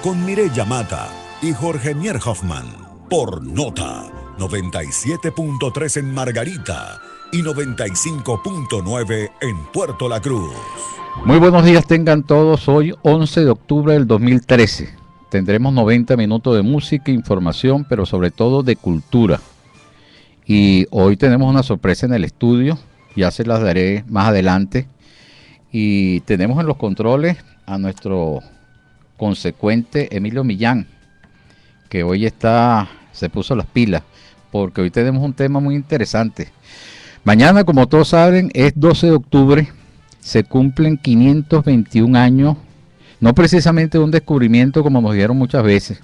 con Mireya Mata y Jorge Mier Hoffman por Nota 97.3 en Margarita y 95.9 en Puerto La Cruz. Muy buenos días tengan todos. Hoy 11 de octubre del 2013. Tendremos 90 minutos de música, información, pero sobre todo de cultura. Y hoy tenemos una sorpresa en el estudio, ya se las daré más adelante. Y tenemos en los controles a nuestro consecuente Emilio Millán, que hoy se puso las pilas, porque hoy tenemos un tema muy interesante. Mañana, como todos saben, es 12 de octubre, se cumplen 521 años, no precisamente de un descubrimiento como nos dijeron muchas veces.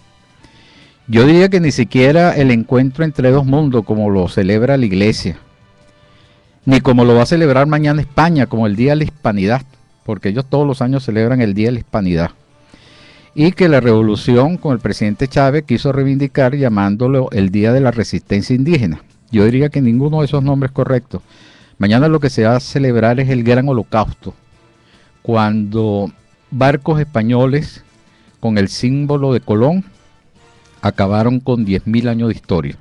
Yo diría que ni siquiera el encuentro entre dos mundos como lo celebra la Iglesia, ni como lo va a celebrar mañana España, como el Día de la Hispanidad, porque ellos todos los años celebran el Día de la Hispanidad. Y que la revolución con el presidente Chávez quiso reivindicar llamándolo el Día de la Resistencia Indígena. Yo diría que ninguno de esos nombres es correcto. Mañana lo que se va a celebrar es el Gran Holocausto, cuando barcos españoles con el símbolo de Colón acabaron con 10.000 años de historia.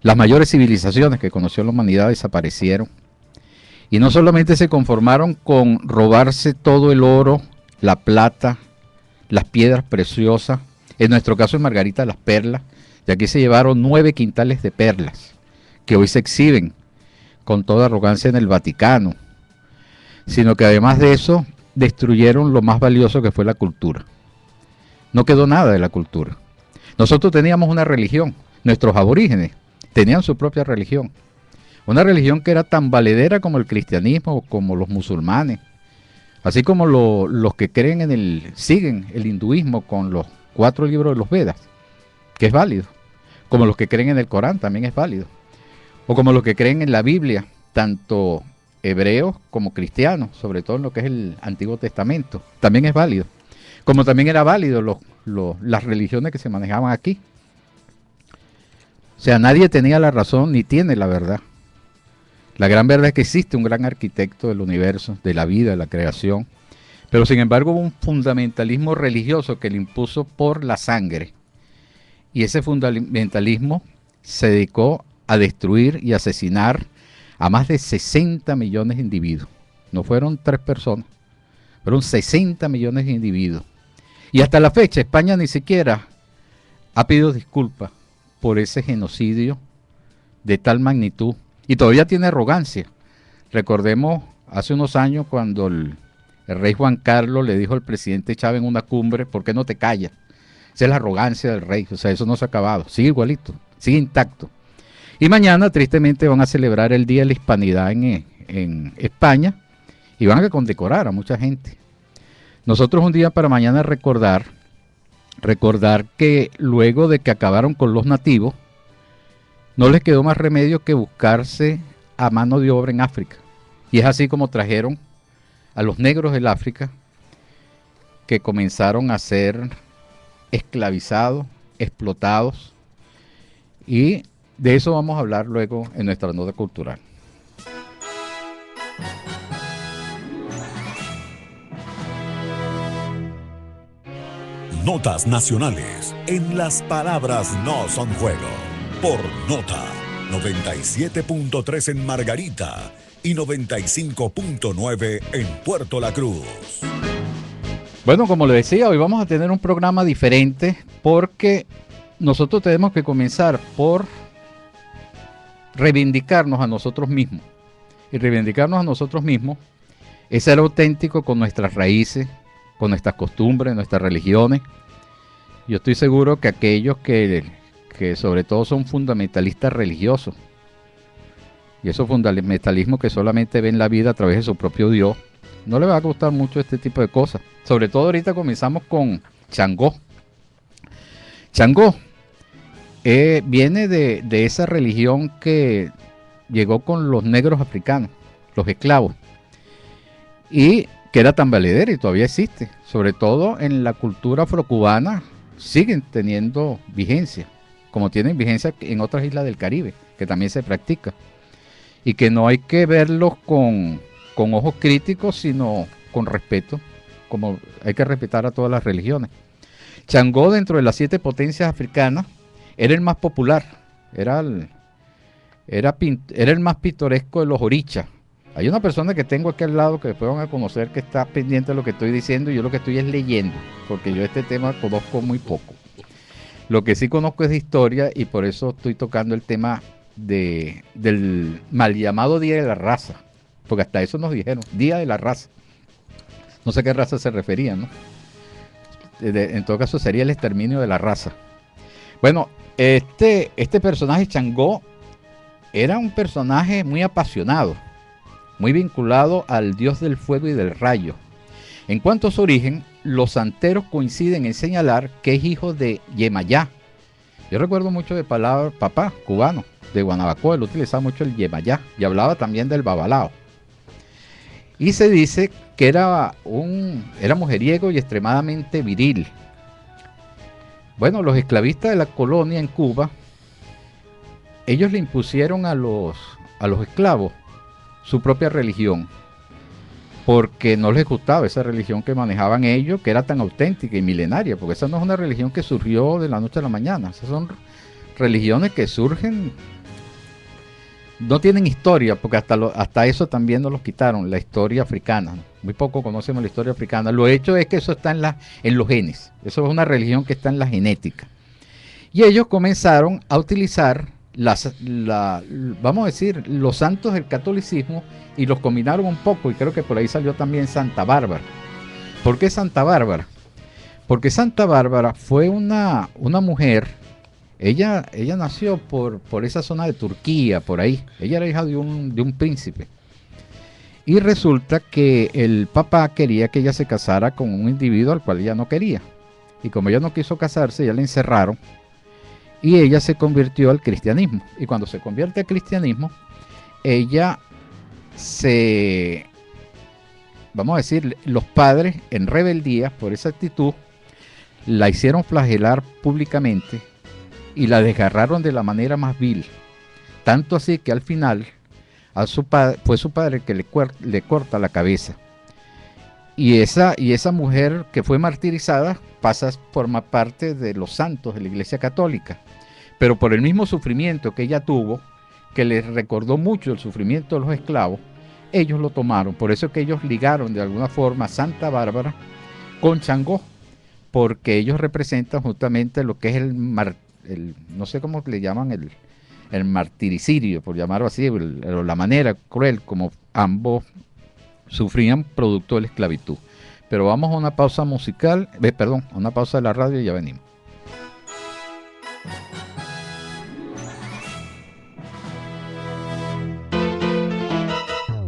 Las mayores civilizaciones que conoció la humanidad desaparecieron. Y no solamente se conformaron con robarse todo el oro, la plata, las piedras preciosas, en nuestro caso en Margarita las perlas, y aquí se llevaron 9 quintales de perlas, que hoy se exhiben con toda arrogancia en el Vaticano, sino que además de eso, destruyeron lo más valioso que fue la cultura. No quedó nada de la cultura. Nosotros teníamos una religión, nuestros aborígenes tenían su propia religión, una religión que era tan valedera como el cristianismo, como los musulmanes, así como los que siguen el hinduismo con los 4 libros de los Vedas, que es válido, como los que creen en el Corán, también es válido, o como los que creen en la Biblia, tanto hebreos como cristianos, sobre todo en lo que es el Antiguo Testamento, también es válido, como también era válido las religiones que se manejaban aquí. O sea, nadie tenía la razón ni tiene la verdad. La gran verdad es que existe un gran arquitecto del universo, de la vida, de la creación, pero sin embargo hubo un fundamentalismo religioso que le impuso por la sangre. Y ese fundamentalismo se dedicó a destruir y asesinar a más de 60 millones de individuos. No fueron 3 personas, fueron 60 millones de individuos. Y hasta la fecha España ni siquiera ha pedido disculpas por ese genocidio de tal magnitud. Y todavía tiene arrogancia. Recordemos hace unos años cuando el rey Juan Carlos le dijo al presidente Chávez en una cumbre, ¿por qué no te callas? Esa es la arrogancia del rey. O sea, eso no se ha acabado. Sigue igualito, sigue intacto. Y mañana, tristemente, van a celebrar el Día de la Hispanidad en España y van a condecorar a mucha gente. Nosotros un día para mañana recordar que luego de que acabaron con los nativos, no les quedó más remedio que buscarse a mano de obra en África. Y es así como trajeron a los negros del África, que comenzaron a ser esclavizados, explotados. Y de eso vamos a hablar luego en nuestra nota cultural. Notas nacionales en Las Palabras No Son Juego. Por Nota 97.3 en Margarita y 95.9 en Puerto La Cruz. Bueno, como le decía, hoy vamos a tener un programa diferente porque nosotros tenemos que comenzar por reivindicarnos a nosotros mismos. Y reivindicarnos a nosotros mismos es ser auténtico con nuestras raíces, con nuestras costumbres, nuestras religiones. Yo estoy seguro que aquellos que sobre todo son fundamentalistas religiosos, y esos fundamentalismos que solamente ven la vida a través de su propio Dios, no les va a gustar mucho este tipo de cosas. Sobre todo ahorita comenzamos con Changó. Changó viene de esa religión que llegó con los negros africanos, los esclavos, y que era tan valedera y todavía existe, sobre todo en la cultura afrocubana, siguen teniendo vigencia, como tienen vigencia en otras islas del Caribe, que también se practica, y que no hay que verlos con ojos críticos, sino con respeto, como hay que respetar a todas las religiones. Changó, dentro de las 7 potencias africanas, era el más popular, era el más pintoresco de los orichas. Hay una persona que tengo aquí al lado que después van a conocer, que está pendiente de lo que estoy diciendo, y yo lo que estoy es leyendo, porque yo este tema conozco muy poco. Lo que sí conozco es de historia, y por eso estoy tocando el tema del mal llamado Día de la Raza, porque hasta eso nos dijeron, Día de la Raza. No sé a qué raza se referían, ¿no? En todo caso sería el exterminio de la raza. Bueno, este personaje Changó era un personaje muy apasionado, muy vinculado al dios del fuego y del rayo. En cuanto a su origen, los santeros coinciden en señalar que es hijo de Yemayá. Yo recuerdo mucho de palabra papá cubano de Guanabacoa, él utilizaba mucho el Yemayá y hablaba también del babalao. Y se dice que era mujeriego y extremadamente viril. Bueno, los esclavistas de la colonia en Cuba, ellos le impusieron a los esclavos su propia religión, porque no les gustaba esa religión que manejaban ellos, que era tan auténtica y milenaria, porque esa no es una religión que surgió de la noche a la mañana, esas son religiones que surgen, no tienen historia, porque hasta eso también nos los quitaron, la historia africana. Muy poco conocemos la historia africana. Lo hecho es que eso está en los genes. Eso es una religión que está en la genética. Y ellos comenzaron a utilizar vamos a decir, los santos del catolicismo, y los combinaron un poco, y creo que por ahí salió también Santa Bárbara. ¿Por qué Santa Bárbara? Porque Santa Bárbara fue una mujer. Ella nació por esa zona de Turquía, por ahí. Ella era hija de un príncipe. Y resulta que el papá quería que ella se casara con un individuo al cual ella no quería. Y como ella no quiso casarse, ya la encerraron. Y ella se convirtió al cristianismo. Y cuando se convierte al cristianismo, ella vamos a decir, los padres en rebeldía por esa actitud, la hicieron flagelar públicamente y la desgarraron de la manera más vil, tanto así que al final fue su padre que le corta la cabeza, y esa mujer que fue martirizada pasa a formar parte de los santos de la Iglesia Católica, pero por el mismo sufrimiento que ella tuvo, que les recordó mucho el sufrimiento de los esclavos, ellos lo tomaron. Por eso que ellos ligaron de alguna forma a Santa Bárbara con Changó, porque ellos representan justamente lo que es no sé cómo le llaman, el martiricidio, por llamarlo así, la manera cruel como ambos sufrían producto de la esclavitud. Pero vamos a una pausa musical, a una pausa de la radio y ya venimos.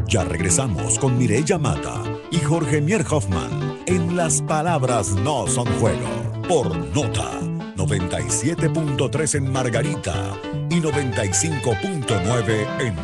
Ya regresamos con Mireya Mata y Jorge Mier Hoffman en Las Palabras No Son Juego por Nota 97.3 en Margarita y 95.9 en